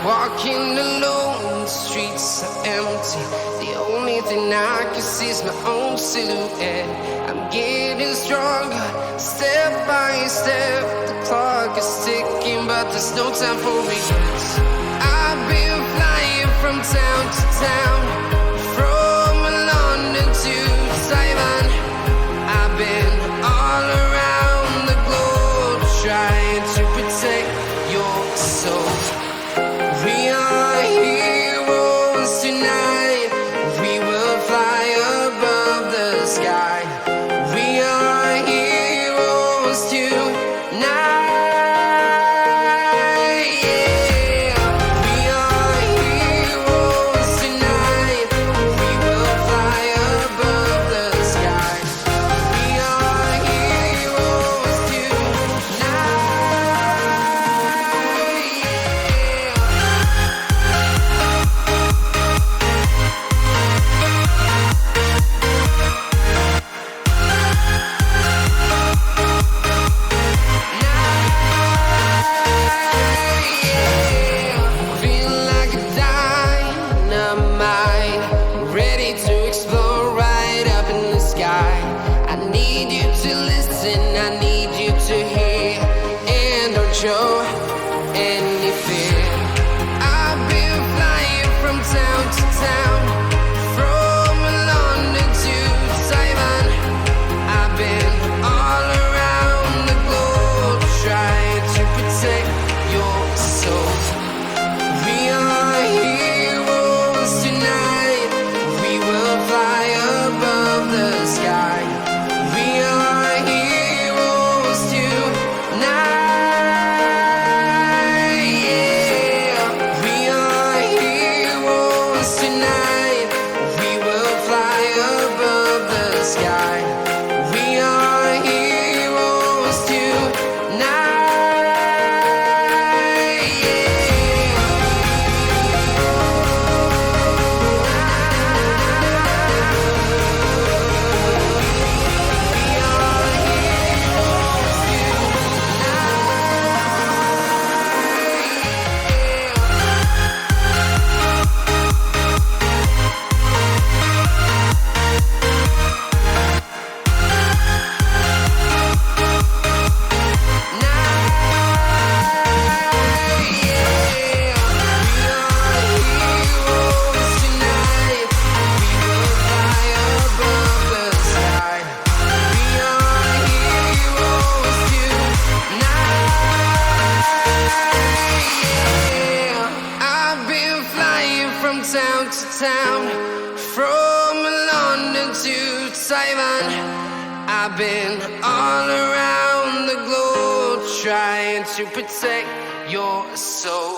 Walking alone, the streets are empty. The only thing I can see is my own silhouette. I'm getting stronger, step by step. The clock is ticking, but there's no time for regrets. I've been flying from town to town, from London to Taiwan. I've been all around the globe, trying to protect your soul. We are heroes tonight. We will fly above the sky. We are heroes tonight. Yeah. We are heroes tonight. We will fly above the sky. We are heroes tonight. Feel like a dynamite, ready to explode right up in the sky. I need you to listen, I need you to hear, and don't show any fear. I've been flying from town to town, from London to Taiwan. I've been all around the globe, trying to protect your soul. We are heroes tonight. We will fly above the sky. We are heroes tonight. Yeah. We are heroes tonight. We will fly above the sky. We are heroes tonight. I've been flying from town to town, from London to Taiwan. I've been all around the globe, trying to protect your soul.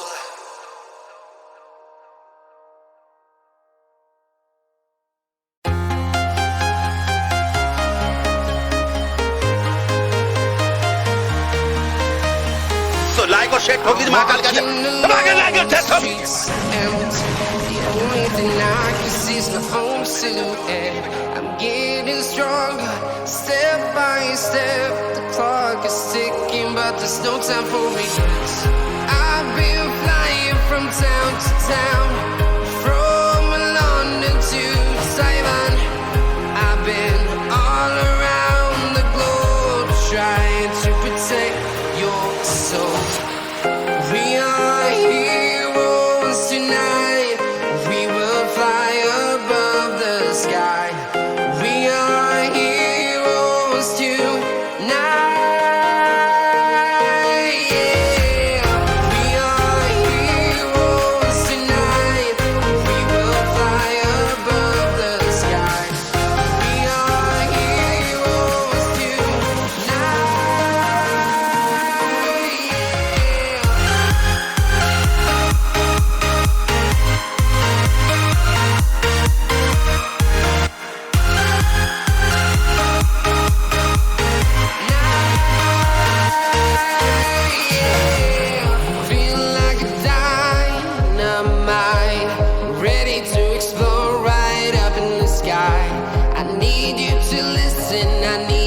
तो like और share ठोक दीजिए महाकाल का धमाके like और share ठोक Streets empty. The only thing I can see is my own silhouette. I'm getting stronger, step by step. The clock is ticking, but there's no time for regrets. I've been flying from town to town, from London to Taiwan. I've been all around the globe, trying to protect your soul. We are heroes tonight. We will fly above the sky. We are heroes tonight. Yeah. We are heroes tonight. We will fly above the sky. We are heroes tonight. Feel like a dynamite, ready to explode right up in the sky. I need you to listen, I need